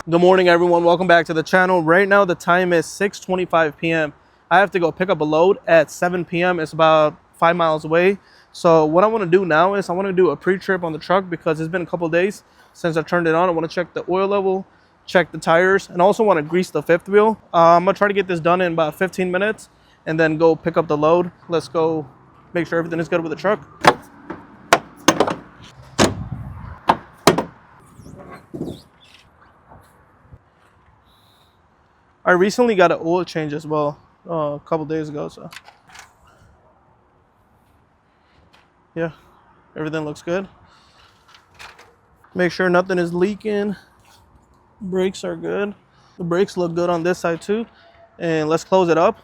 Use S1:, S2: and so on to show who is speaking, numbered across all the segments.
S1: Good morning, everyone. Welcome back to the channel. Right now, the time is 6:25 p.m. I have to go pick up a load at 7 p.m. It's about 5 miles away. So what I want to do now is I want to do a pre-trip on the truck because it's been a couple days since I turned it on. I want to check the oil level, check the tires, and also want to grease the fifth wheel. I'm going to try to get this done in about 15 minutes and then go pick up the load. Let's go make sure everything is good with the truck. I recently got an oil change as well a couple days ago. So yeah, everything looks good. Make sure nothing is leaking. Brakes are good. The brakes look good on this side too. And let's close it up.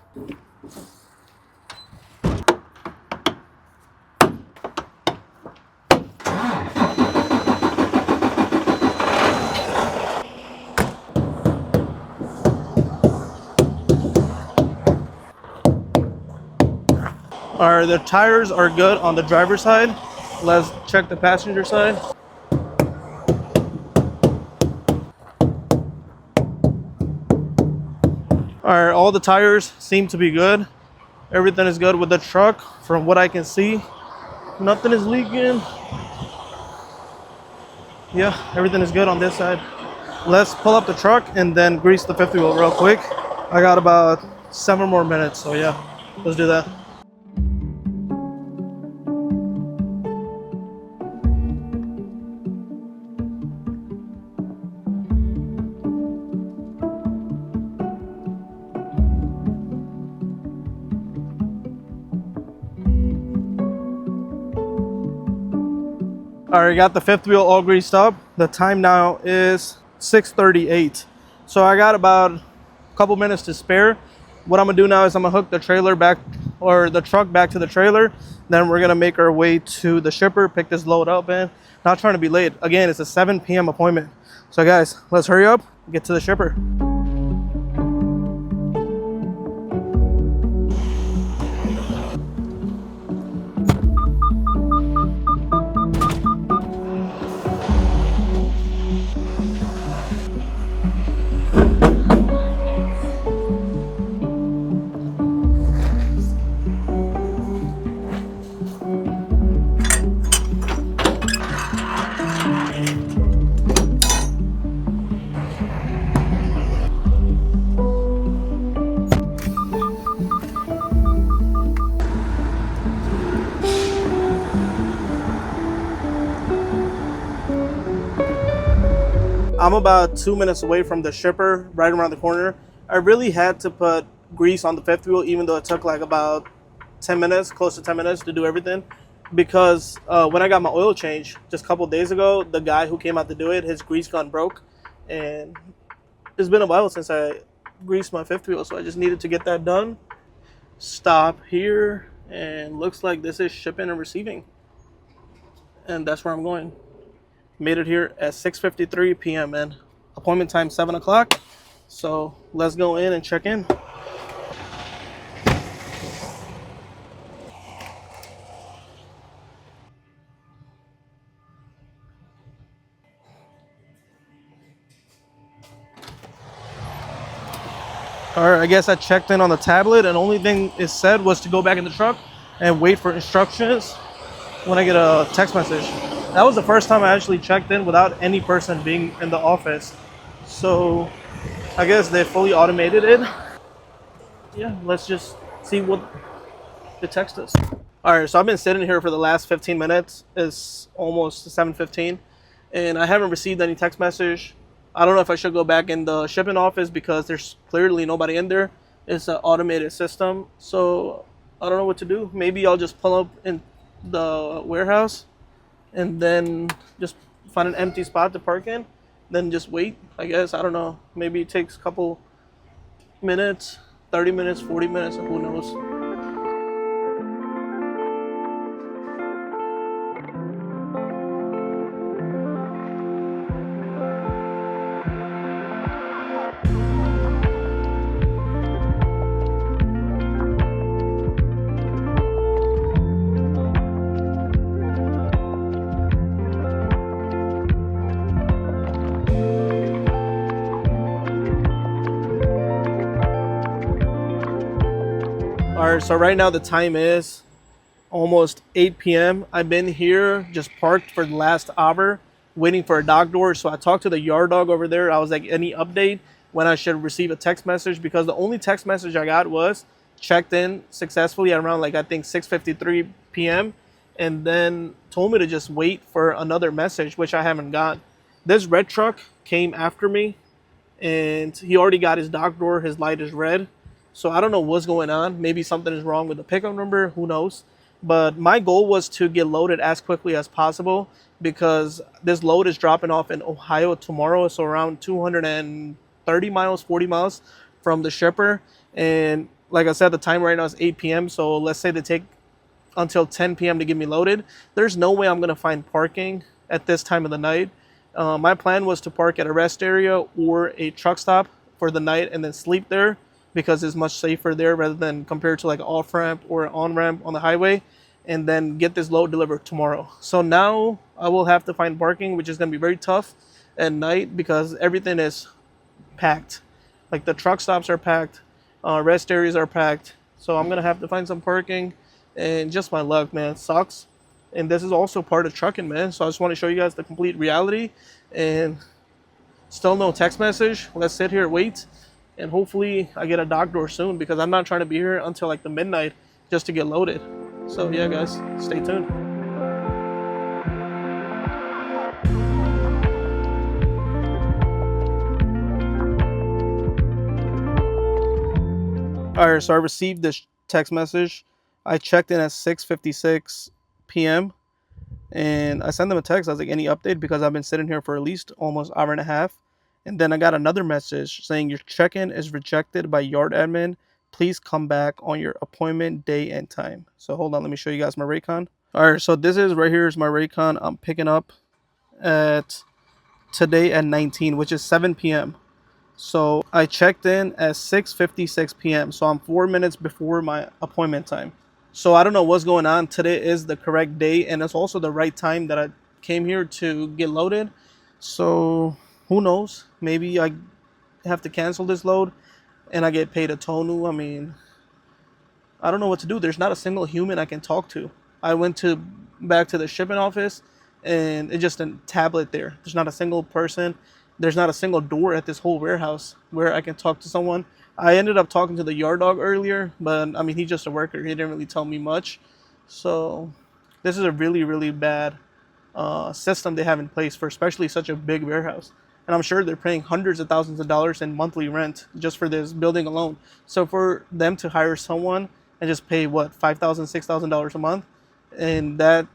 S1: All right, the tires are good on the driver's side. Let's check the passenger side. All right, all the tires seem to be good. Everything is good with the truck from what I can see. Nothing is leaking. Yeah, everything is good on this side. Let's pull up the truck and then grease the fifth wheel real quick. I got about 7 more minutes, so yeah, let's do that. All right, got the fifth wheel all greased up. The time now is 6:38. So I got about a couple minutes to spare. What I'm gonna do now is I'm gonna hook the trailer back, or the truck back to the trailer. Then we're gonna make our way to the shipper, pick this load up, and not trying to be late. Again, it's a 7 p.m. appointment. So guys, let's hurry up, get to the shipper. I'm about 2 minutes away from the shipper, right around the corner. I really had to put grease on the fifth wheel, even though it took like about 10 minutes, close to 10 minutes to do everything. Because when I got my oil change just a couple days ago, the guy who came out to do it, his grease gun broke. And it's been a while since I greased my fifth wheel, so I just needed to get that done. Stop here, and looks like this is shipping and receiving. And that's where I'm going. Made it here at 6:53 p.m. and appointment time 7 o'clock. So let's go in and check in. All right, I guess I checked in on the tablet, and the only thing it said was to go back in the truck and wait for instructions when I get a text message. That was the first time I actually checked in without any person being in the office. So I guess they fully automated it. Yeah, let's just see what the text is. All right, so I've been sitting here for the last 15 minutes. It's almost 7:15, and I haven't received any text message. I don't know if I should go back in the shipping office because there's clearly nobody in there. It's an automated system, so I don't know what to do. Maybe I'll just pull up in the warehouse and then just find an empty spot to park in, then just wait, I guess. I don't know. Maybe it takes a couple minutes, 30 minutes, 40 minutes, who knows. All right, so right now the time is almost 8 p.m. I've been here just parked for the last hour waiting for a dog door. So I talked to the yard dog over there. I was like, any update when I should receive a text message? Because the only text message I got was checked in successfully at around like I think 6:53 p.m. and then told me to just wait for another message, which I haven't got. This red truck came after me and he already got his dog door. His light is red. So I don't know what's going on. Maybe something is wrong with the pickup number. Who knows? But my goal was to get loaded as quickly as possible because this load is dropping off in Ohio tomorrow. So around 230 miles, 40 miles from the shipper. And like I said, the time right now is 8 p.m. So let's say they take until 10 p.m. to get me loaded. There's no way I'm going to find parking at this time of the night. My plan was to park at a rest area or a truck stop for the night and then sleep there because it's much safer there rather than compared to like an off ramp or an on ramp on the highway, and then get this load delivered tomorrow. So now I will have to find parking, which is going to be very tough at night because everything is packed. Like the truck stops are packed, rest areas are packed. So I'm going to have to find some parking, and just my luck, man, sucks. And this is also part of trucking, man. So I just want to show you guys the complete reality, and still no text message. Let's sit here, wait. And hopefully I get a dog door soon because I'm not trying to be here until like the midnight just to get loaded. So yeah, guys, stay tuned. All right, so I received this text message. I checked in at 6:56 p.m. and I sent them a text. I was like, any update? Because I've been sitting here for at least almost an hour and a half. And then I got another message saying your check-in is rejected by yard admin. Please come back on your appointment day and time. So hold on, let me show you guys my Raycon. All right, so this is right here is my Raycon. I'm picking up at today at 19, which is 7 p.m. So I checked in at 6:56 p.m. So I'm 4 minutes before my appointment time. So I don't know what's going on. Today is the correct day, and it's also the right time that I came here to get loaded. So who knows? Maybe I have to cancel this load and I get paid a tonu. I mean, I don't know what to do. There's not a single human I can talk to. I went back to the shipping office and it's just a tablet there. There's not a single person. There's not a single door at this whole warehouse where I can talk to someone. I ended up talking to the yard dog earlier, but I mean, he's just a worker. He didn't really tell me much. So this is a really, really bad system they have in place for especially such a big warehouse. And I'm sure they're paying hundreds of thousands of dollars in monthly rent just for this building alone. So for them to hire someone and just pay what, $5,000, $6,000 a month, and that's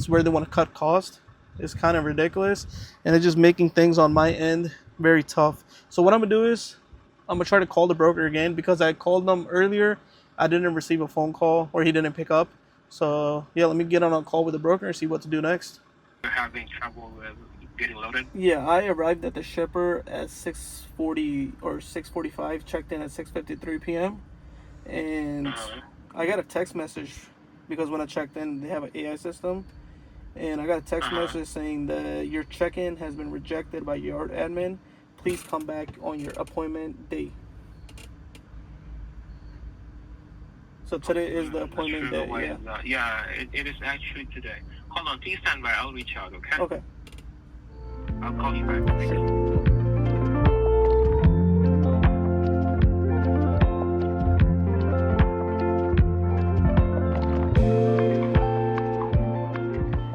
S1: where they want to cut cost, is kind of ridiculous. And it's just making things on my end very tough. So what I'm gonna do is I'm gonna try to call the broker again because I called them earlier. I didn't receive a phone call or he didn't pick up. So yeah, let me get on a call with the broker and see what to do next.
S2: You're having trouble with getting loaded?
S1: Yeah, I arrived at the shipper at 6:40 or 6:45, checked in at 6:53 p.m. And I got a text message because when I checked in, they have an AI system. And I got a text message saying that your check-in has been rejected by yard admin. Please come back on your appointment date. So today is the appointment day.
S2: Yeah, it is actually today. Hold on, please stand by. I'll reach out, okay?
S1: Okay.
S2: I'll call you back. Thank you.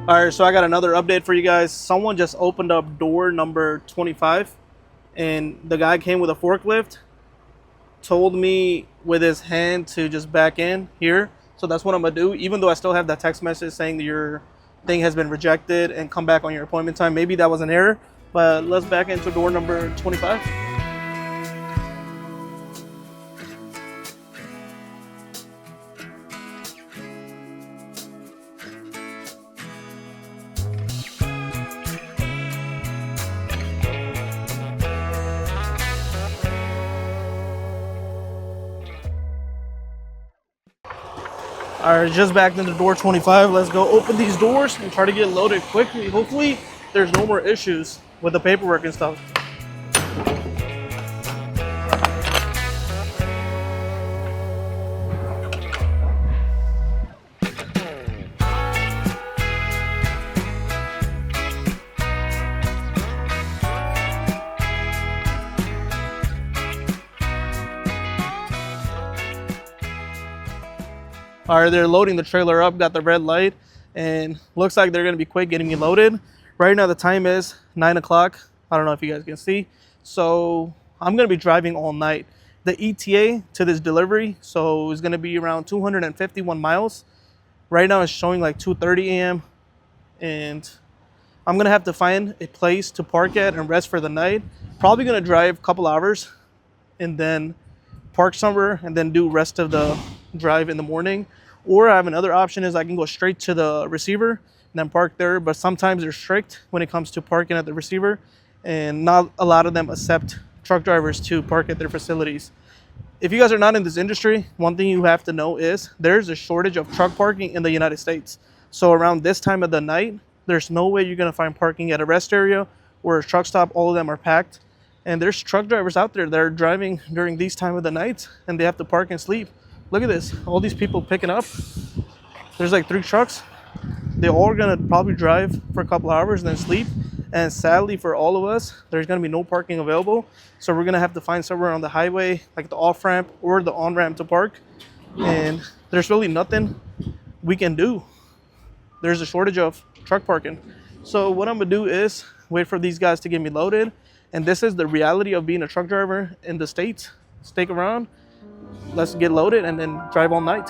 S1: All right, so I got another update for you guys. Someone just opened up door number 25, and the guy came with a forklift, told me with his hand to just back in here. So that's what I'm gonna do, even though I still have that text message saying that your thing has been rejected and come back on your appointment time. Maybe that was an error, but let's back into door number 25. All right, just back into door 25. Let's go open these doors and try to get loaded quickly. Hopefully there's no more issues with the paperwork and stuff. All right, they're loading the trailer up, got the red light, and looks like they're gonna be quick getting me loaded. Right now the time is 9 o'clock. I don't know if you guys can see. So I'm gonna be driving all night. The ETA to this delivery, so it's gonna be around 251 miles. Right now it's showing like 2:30 a.m. and I'm gonna have to find a place to park at and rest for the night. Probably gonna drive a couple hours and then park somewhere and then do rest of the drive in the morning. Or I have another option is I can go straight to the receiver and then park there, but sometimes they're strict when it comes to parking at the receiver, and not a lot of them accept truck drivers to park at their facilities. If you guys are not in this industry, one thing you have to know is there's a shortage of truck parking in the United States. So around this time of the night, there's no way you're gonna find parking at a rest area or a truck stop. All of them are packed. And there's truck drivers out there that are driving during these time of the night and they have to park and sleep. Look at this, all these people picking up. There's like 3 trucks. They're all gonna probably drive for a couple hours and then sleep. And sadly for all of us, there's gonna be no parking available. So we're gonna have to find somewhere on the highway, like the off ramp or the on ramp to park. And there's really nothing we can do. There's a shortage of truck parking. So what I'm gonna do is wait for these guys to get me loaded. And this is the reality of being a truck driver in the States. Stick around, let's get loaded and then drive all night.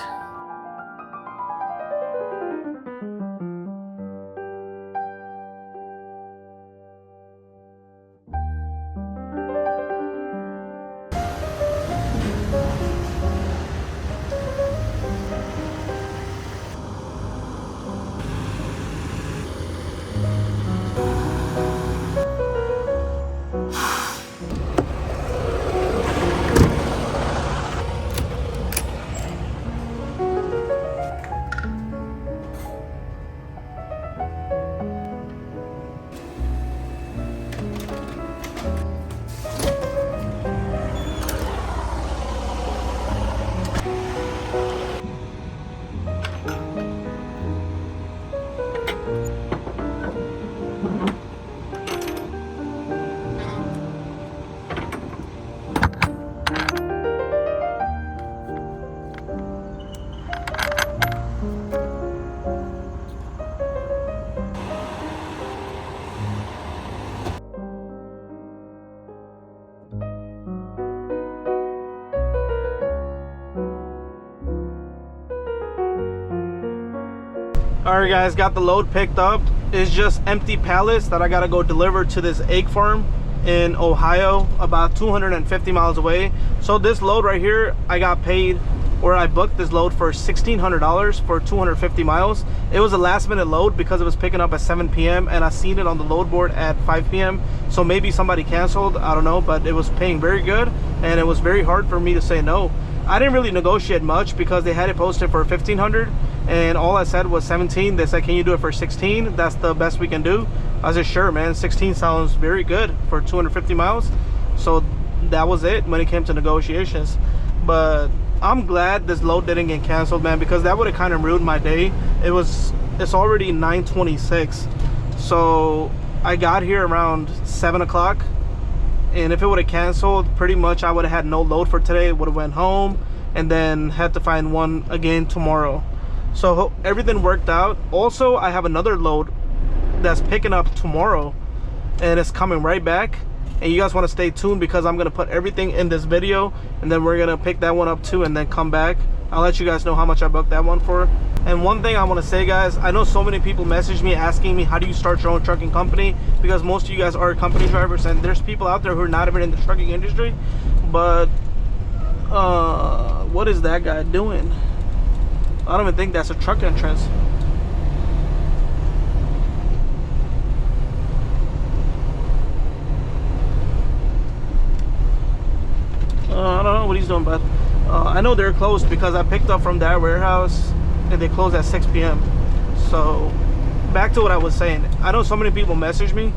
S1: All right guys, got the load picked up. It's just empty pallets that I gotta go deliver to this egg farm in Ohio, about 250 miles away. So this load right here, I got paid, or I booked this load for $1,600 for 250 miles. It was a last minute load because it was picking up at 7 p.m. and I seen it on the load board at 5 p.m. So maybe somebody canceled, I don't know, but it was paying very good and it was very hard for me to say no. I didn't really negotiate much because they had it posted for $1,500 and all I said was 17. They said, can you do it for 16? That's the best we can do. I said, sure man, 16 sounds very good for 250 miles. So that was it when it came to negotiations. But I'm glad this load didn't get canceled, man, because that would have kind of ruined my day. It's already 9:26, so I got here around 7 o'clock, and if it would have canceled, pretty much I would have had no load for today. Would have went home and then had to find one again tomorrow. So everything worked out. Also, I have another load that's picking up tomorrow and it's coming right back, and you guys want to stay tuned because I'm going to put everything in this video and then we're going to pick that one up too and then come back. I'll let you guys know how much I booked that one for. And one thing I want to say, guys, I know so many people message me asking me, how do you start your own trucking company? Because most of you guys are company drivers and there's people out there who are not even in the trucking industry. But what is that guy doing? I don't even think that's a truck entrance. I don't know what he's doing, but I know they're closed because I picked up from that warehouse and they close at 6 p.m. So back to what I was saying, I know so many people message me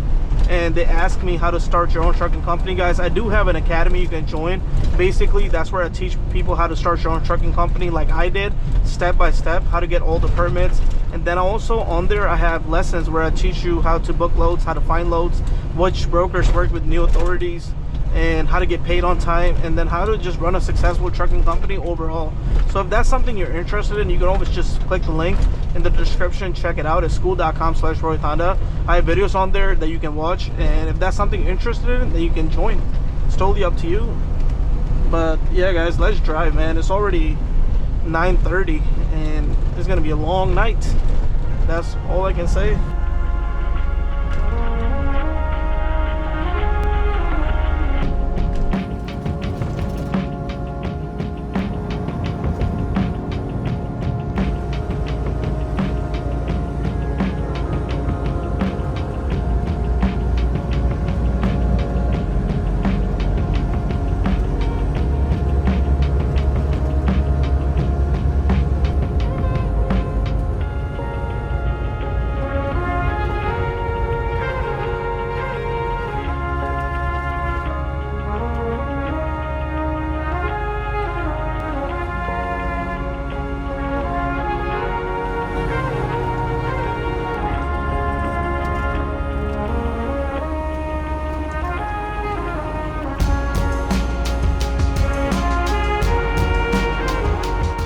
S1: and they ask me how to start your own trucking company. Guys, I do have an academy you can join. Basically, that's where I teach people how to start your own trucking company like I did, step by step, how to get all the permits. And then also on there, I have lessons where I teach you how to book loads, how to find loads, which brokers work with new authorities, and how to get paid on time, and then how to just run a successful trucking company overall. So if that's something you're interested in, you can always just click the link in the description, check it out. It's school.com/Rohit Honda. I have videos on there that you can watch, and if that's something you're interested in, then you can join. It's totally up to you. But yeah guys, let's drive, man. It's already 9:30 and it's gonna be a long night. That's all I can say.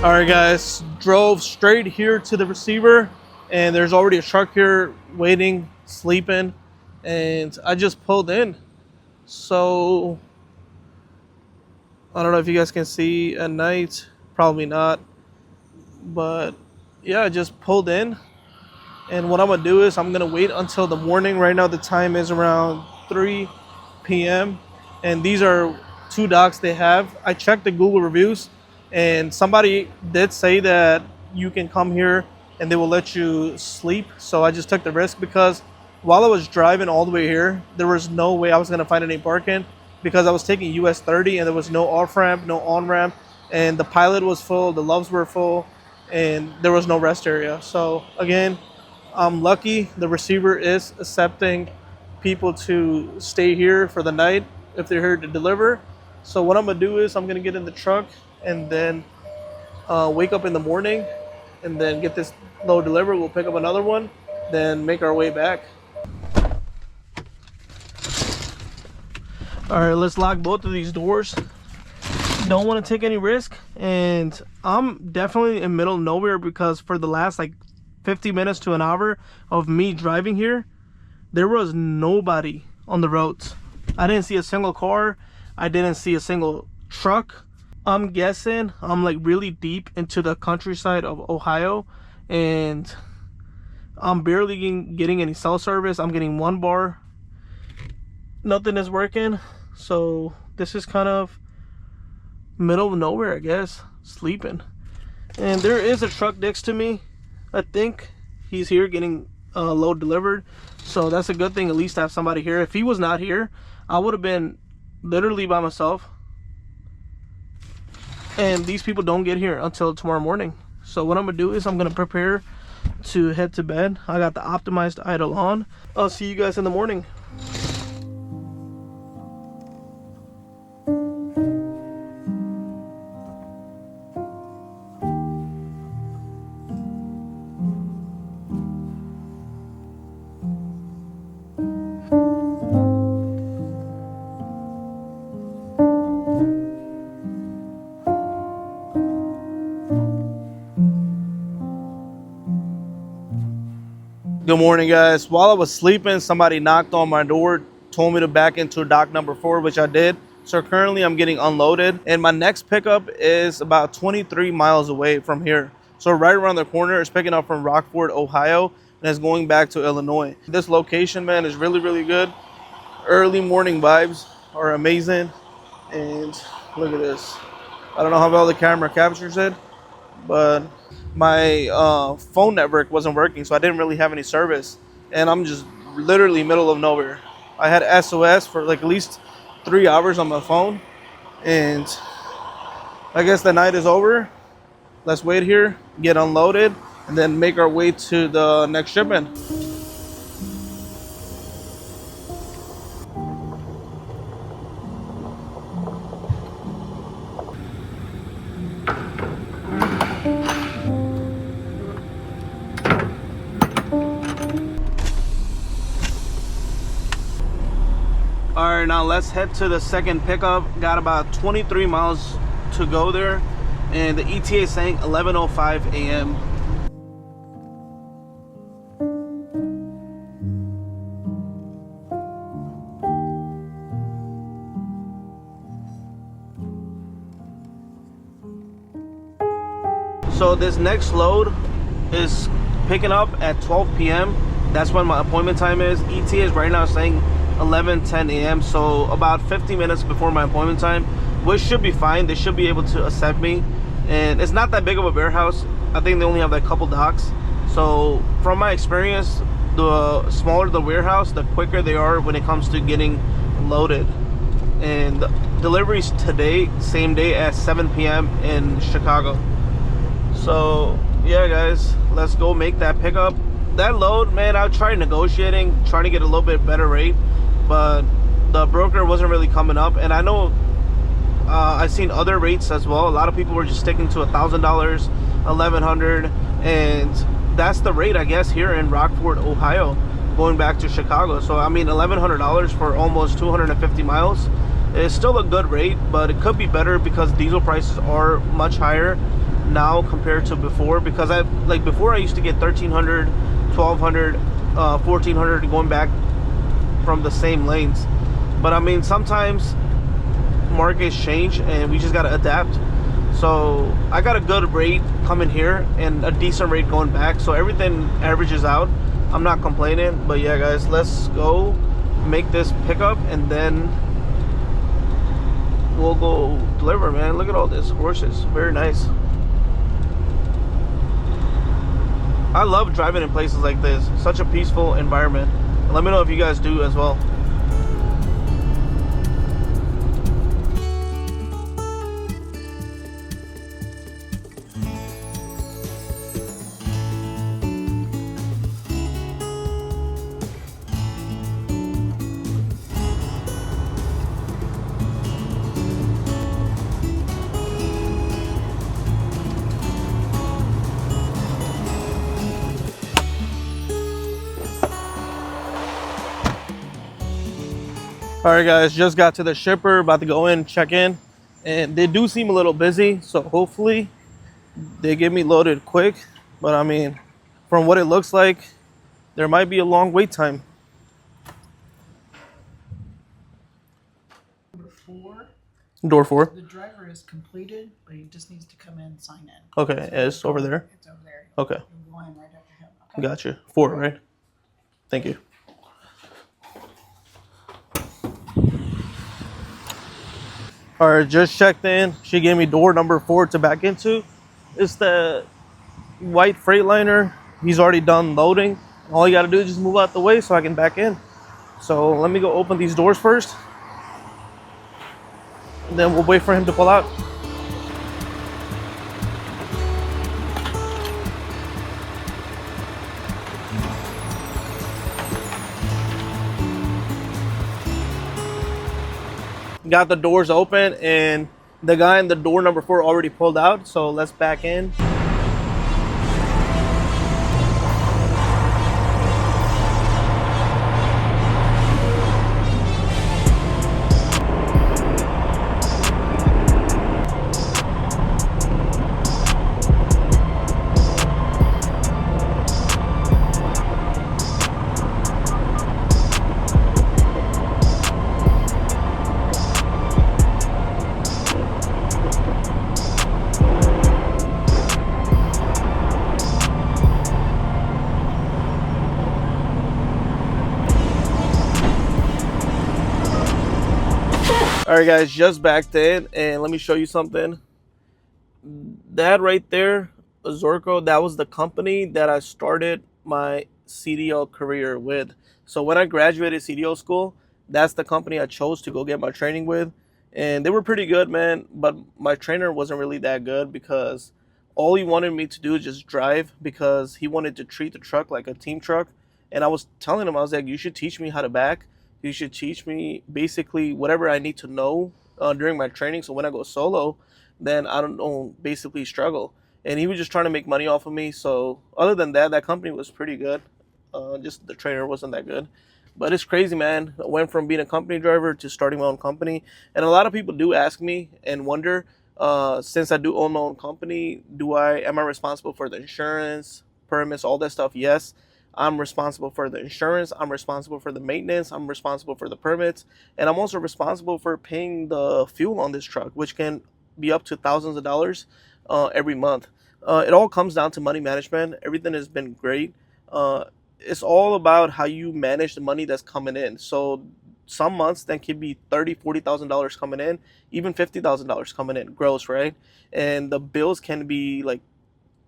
S1: All right guys, drove straight here to the receiver, and there's already a truck here waiting, sleeping, and I just pulled in. So I don't know if you guys can see at night, probably not, but yeah, I just pulled in, and what I'm gonna do is I'm gonna wait until the morning. Right now the time is around 3 p.m. and these are 2 docks they have. I checked the Google reviews, and somebody did say that you can come here and they will let you sleep. So I just took the risk, because while I was driving all the way here, there was no way I was gonna find any parking, because I was taking US 30 and there was no off ramp, no on ramp, and the Pilot was full, the Loves were full, and there was no rest area. So again, I'm lucky the receiver is accepting people to stay here for the night if they're here to deliver. So what I'm gonna do is I'm gonna get in the truck and then wake up in the morning and then get this load delivered. We'll pick up another one, then make our way back. All right, let's lock both of these doors. Don't want to take any risk, and I'm definitely in middle of nowhere, because for the last like 50 minutes to an hour of me driving here, there was nobody on the roads. I didn't see a single car. I didn't see a single truck. I'm guessing I'm like really deep into the countryside of Ohio, and I'm barely getting any cell service. I'm getting 1 bar. Nothing is working. So this is kind of middle of nowhere, I guess, sleeping. And there is a truck next to me. I think he's here getting a load delivered. So that's a good thing, at least to have somebody here. If he was not here, I would have been literally by myself. And these people don't get here until tomorrow morning. So what I'm gonna do is I'm gonna prepare to head to bed. I got the optimized idle on. I'll see you guys in the morning. Good morning guys. While I was sleeping, somebody knocked on my door, told me to back into dock number 4, which I did. So currently I'm getting unloaded, and my next pickup is about 23 miles away from here. So right around the corner. It's picking up from Rockford, Ohio, and it's going back to Illinois. This location, man, is really, really good. Early morning vibes are amazing. And look at this. I don't know how well the camera captures it, but my phone network wasn't working, so I didn't really have any service, and I'm just literally middle of nowhere. I had SOS for like at least 3 hours on my phone, and I guess the night is over. Let's wait here, get unloaded, and then make our way to the next shipment. All right, now let's head to the second pickup. Got about 23 miles to go there, and the ETA is saying 11:05 a.m. So this next load is picking up at 12 p.m. That's when my appointment time is. ETA is right now saying 11:10 a.m. So about 50 minutes before my appointment time, which should be fine. They should be able to accept me, and it's not that big of a warehouse. I think they only have like a couple docks. So from my experience, the smaller the warehouse, the quicker they are when it comes to getting loaded. And deliveries today, same day at 7 p.m. in Chicago. So yeah, guys, let's go make that pickup. That load, man, I tried negotiating, trying to get a little bit better rate, but the broker wasn't really coming up. And I know I've seen other rates as well. A lot of people were just sticking to $1,000, $1,100, and that's the rate, I guess, here in Rockford, Ohio, going back to Chicago. So I mean, $1,100 for almost 250 miles is still a good rate, but it could be better because diesel prices are much higher now compared to before. Because before I used to get 1,300, 1,200, 1,400 going back from the same lanes. But I mean, sometimes markets change and we just got to adapt. So I got a good rate coming here and a decent rate going back, so everything averages out. I'm not complaining. But yeah, guys, let's go make this pickup and then we'll go deliver, man. Look at all this horses, very nice. I love driving in places like this. Such a peaceful environment. And let me know if you guys do as well. All right, guys, just got to the shipper, about to go in, check in, and they do seem a little busy, so hopefully they get me loaded quick. But I mean, from what it looks like, there might be a long wait time.
S3: Number 4.
S1: Door 4.
S3: The driver is completed, but he just needs to come in and sign in.
S1: Okay,
S3: So
S1: it's over there.
S3: It's over there.
S1: Okay,
S3: We'll go in right after him. Okay?
S1: gotcha. 4, right? Thank you. All right, just checked in. She gave me door number 4 to back into. It's the white Freightliner. He's already done loading. All you got to do is just move out the way so I can back in. So let me go open these doors first. And then we'll wait for him to pull out. Got the doors open and the guy in the door number 4 already pulled out, so let's back in. All right, guys, just backed in, and let me show you something. That right there, Zorco, that was the company that I started my CDL career with. So when I graduated CDL school, that's the company I chose to go get my training with. And they were pretty good, man, but my trainer wasn't really that good because all he wanted me to do is just drive, because he wanted to treat the truck like a team truck. And I was telling him, I was like, you should teach me how to back. You should teach me basically whatever I need to know during my training, so when I go solo, then I don't basically struggle. And he was just trying to make money off of me. So other than that, that company was pretty good. Just the trainer wasn't that good. But it's crazy, man. I went from being a company driver to starting my own company. And a lot of people do ask me and wonder, since I do own my own company, am I responsible for the insurance, permits, all that stuff? Yes, I'm responsible for the insurance. I'm responsible for the maintenance. I'm responsible for the permits. And I'm also responsible for paying the fuel on this truck, which can be up to thousands of dollars every month. It all comes down to money management. Everything has been great. It's all about how you manage the money that's coming in. So some months that could be $30,000-$40,000 coming in, even $50,000 coming in gross, right? And the bills can be like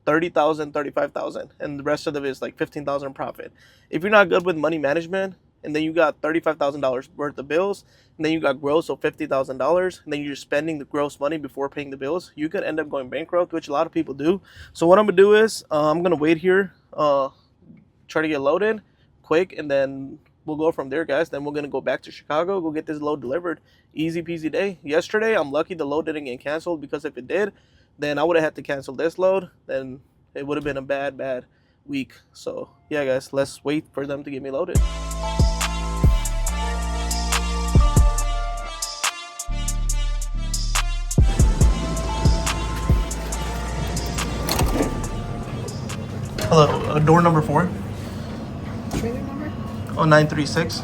S1: 30,000, 35,000, and the rest of it is like 15,000 profit. If you're not good with money management, and then you got $35,000 worth of bills, and then you got gross of $50,000, and then you're spending the gross money before paying the bills, you could end up going bankrupt, which a lot of people do. So what I'm gonna do is I'm gonna wait here, try to get loaded quick, and then we'll go from there, guys. Then we're gonna go back to Chicago, go get this load delivered. Easy peasy day. Yesterday, I'm lucky the load didn't get canceled, because if it did, then I would have had to cancel this load. Then it would have been a bad week. So yeah, guys, let's wait for them to get me loaded. Hello, door number 4.
S3: Trailer number?
S1: Oh, 936.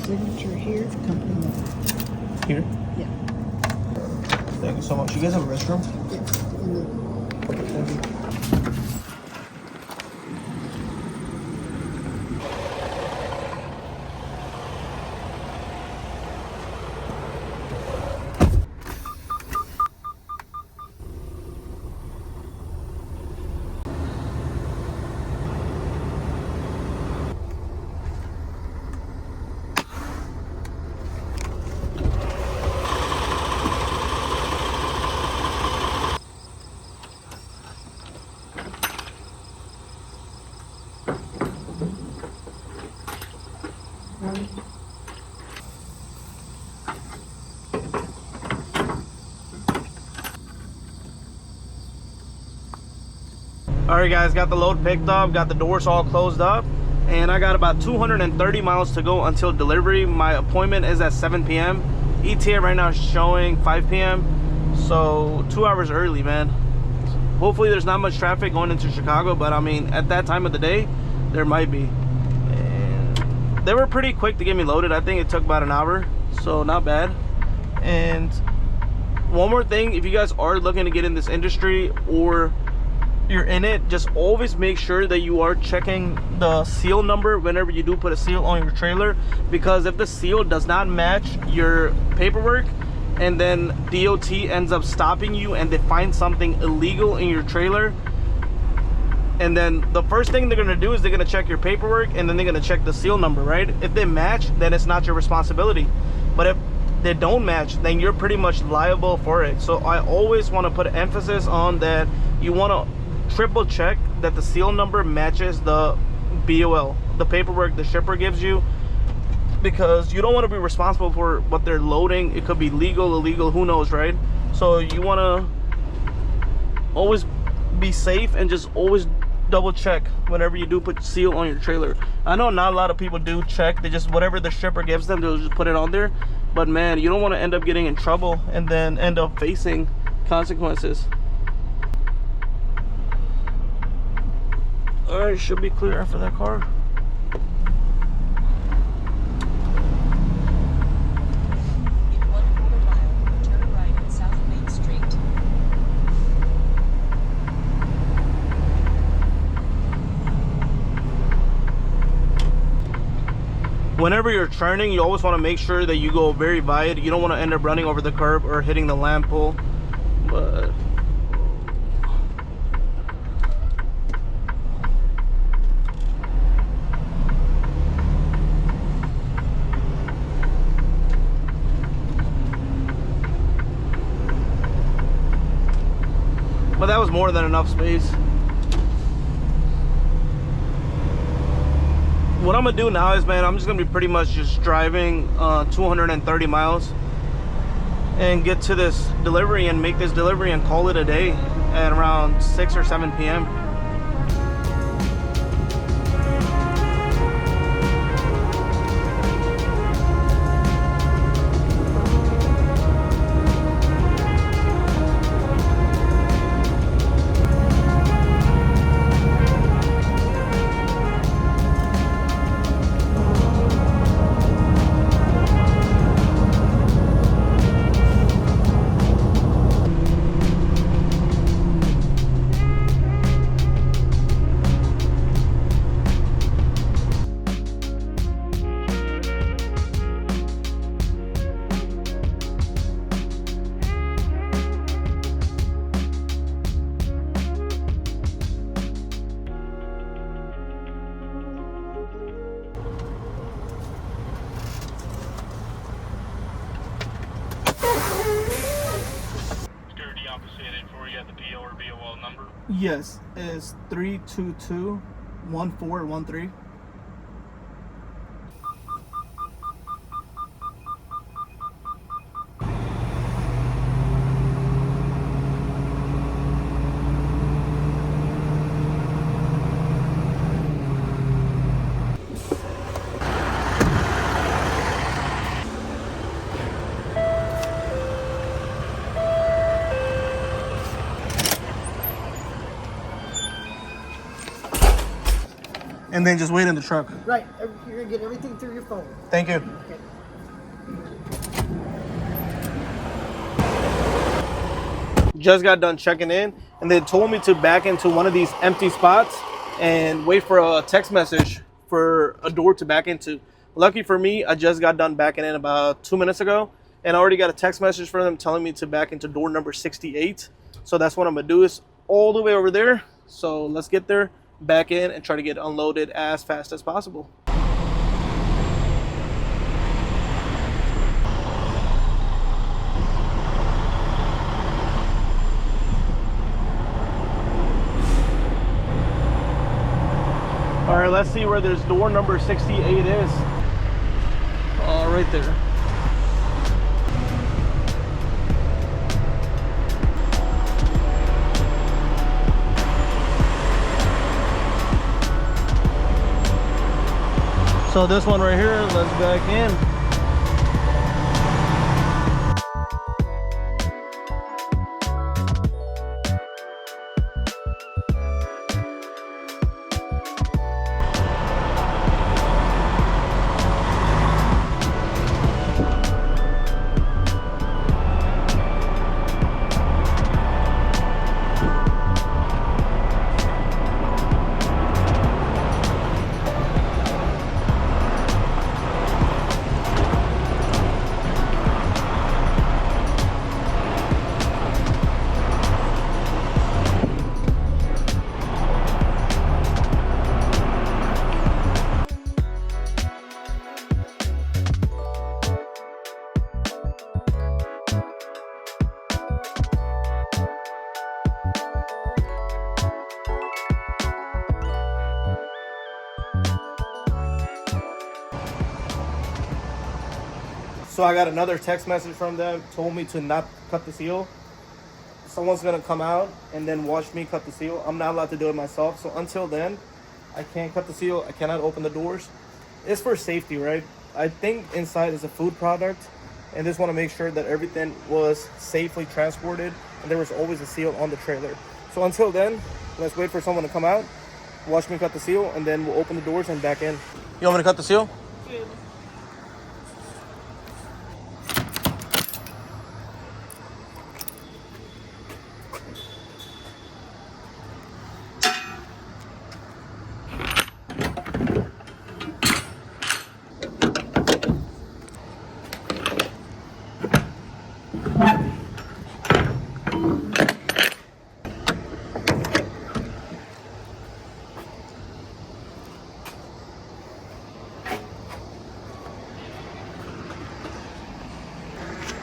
S3: Signature here, company number.
S1: Here.
S3: Yeah.
S1: Thank you so much. You guys have a restroom?
S3: Yes.
S1: Thank you. All right, guys, got the load picked up, got the doors all closed up, and I got about 230 miles to go until delivery. My appointment is at 7 p.m. ETA right now is showing 5 p.m. So 2 hours early, man. Hopefully there's not much traffic going into Chicago, but I mean, at that time of the day, there might be. And they were pretty quick to get me loaded. I think it took about an hour, so not bad. And one more thing, if you guys are looking to get in this industry, or you're in it, just always make sure that you are checking the seal number whenever you do put a seal on your trailer, because if the seal does not match your paperwork, and then DOT ends up stopping you and they find something illegal in your trailer, and then the first thing they're gonna do is they're gonna check your paperwork, and then they're gonna check the seal number, right? If they match, then it's not your responsibility. But if they don't match, then you're pretty much liable for it. So I always want to put emphasis on that. You want to triple check that the seal number matches the BOL, the paperwork the shipper gives you, because you don't want to be responsible for what they're loading. It could be legal, illegal, who knows, right? So you want to always be safe and just always double check whenever you do put seal on your trailer. I know not a lot of people do check. They just, whatever the shipper gives them, they'll just put it on there. But man, you don't want to end up getting in trouble and then end up facing consequences. All right, should be clear after that car.
S4: In 1/4 mile, turn right at South Main Street.
S1: Whenever you're turning, you always want to make sure that you go very wide. You don't want to end up running over the curb or hitting the lamp pole. But that was more than enough space. What I'm gonna do now is, man, I'm just gonna be pretty much just driving 230 miles and get to this delivery and make this delivery and call it a day at around 6 or 7 p.m. Yes, it's 322-1413. And then just wait in the truck.
S3: Right. You're gonna get everything through your phone.
S1: Thank you.
S3: Okay.
S1: Just got done checking in, and they told me to back into one of these empty spots and wait for a text message for a door to back into. Lucky for me, I just got done backing in about 2 minutes ago, and I already got a text message from them telling me to back into door number 68. So that's what I'm gonna do, is all the way over there. So let's get there, back in, and try to get unloaded as fast as possible. All right, let's see where this door number 68 is. Right there. So this one right here, let's back in. So I got another text message from them, told me to not cut the seal. Someone's gonna come out and then watch me cut the seal. I'm not allowed to do it myself. So until then, I can't cut the seal. I cannot open the doors. It's for safety, right? I think inside is a food product, and just want to make sure that everything was safely transported and there was always a seal on the trailer. So until then, let's wait for someone to come out, watch me cut the seal, and then we'll open the doors and back in. You want me to cut the seal?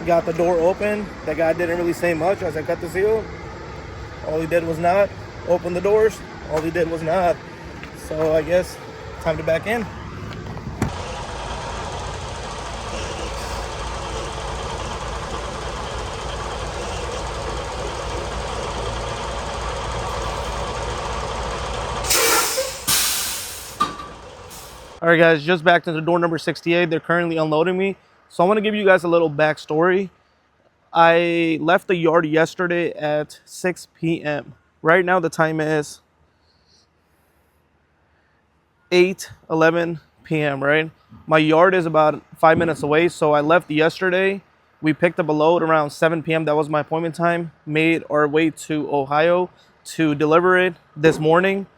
S1: Got the door open. That guy didn't really say much as I cut the seal. All he did was not open the doors. All he did was not. So I guess time to back in. All right, guys, just back to the door number 68. They're currently unloading me. So I want to give you guys a little backstory. I left the yard yesterday at 6 p.m. Right now the time is 8:11 p.m., right? My yard is about 5 minutes away, so I left yesterday. We picked up a load around 7 p.m. That was my appointment time. Made our way to Ohio to deliver it this morning.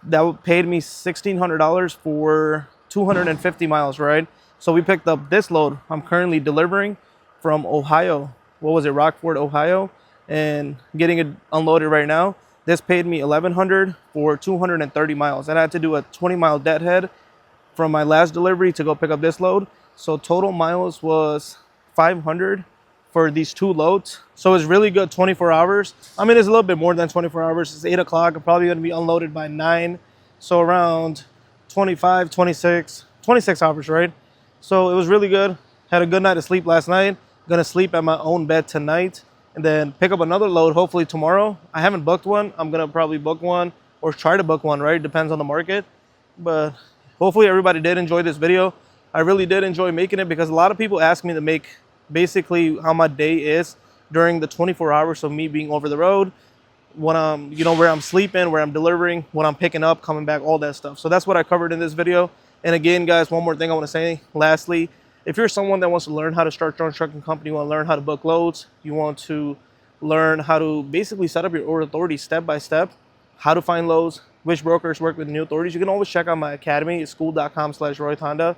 S1: That paid me $1,600 for 250 miles, right? So we picked up this load. I'm currently delivering from Ohio. What was it? Rockford, Ohio, and getting it unloaded right now. This paid me $1,100 for 230 miles. And I had to do a 20-mile deadhead from my last delivery to go pick up this load. So total miles was 500 for these 2 loads. So it's really good 24 hours. I mean, it's a little bit more than 24 hours. It's 8 o'clock. I'm probably going to be unloaded by 9. So around 25, 26 hours, right? So it was really good. Had a good night of sleep last night. Gonna sleep at my own bed tonight and then pick up another load hopefully tomorrow. I haven't booked one. I'm gonna probably book one or try to book one, right? Depends on the market. But hopefully everybody did enjoy this video. I really did enjoy making it because a lot of people ask me to make basically how my day is during the 24 hours of me being over the road, when I'm, you know, where I'm sleeping, where I'm delivering, when I'm picking up, coming back, all that stuff. So that's what I covered in this video. And again, guys, one more thing I want to say. Lastly, if you're someone that wants to learn how to start your own trucking company, you want to learn how to book loads, you want to learn how to basically set up your own authority step by step, how to find loads, which brokers work with new authorities, you can always check out my academy. It's school.com/RoyThonda.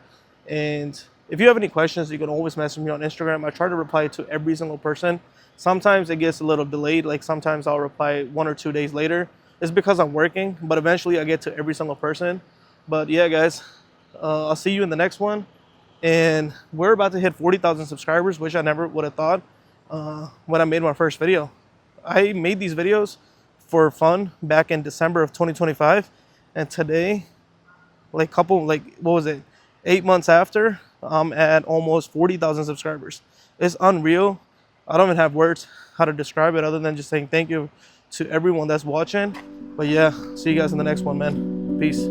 S1: And if you have any questions, you can always message me on Instagram. I try to reply to every single person. Sometimes it gets a little delayed. Like sometimes I'll reply 1 or 2 days later. It's because I'm working, but eventually I get to every single person. But yeah, guys, I'll see you in the next one. And we're about to hit 40,000 subscribers, which I never would have thought when I made my first video. I made these videos for fun back in December of 2025. And today, what was it? 8 months after, I'm at almost 40,000 subscribers. It's unreal. I don't even have words how to describe it other than just saying thank you to everyone that's watching. But yeah, see you guys in the next one, man. Peace.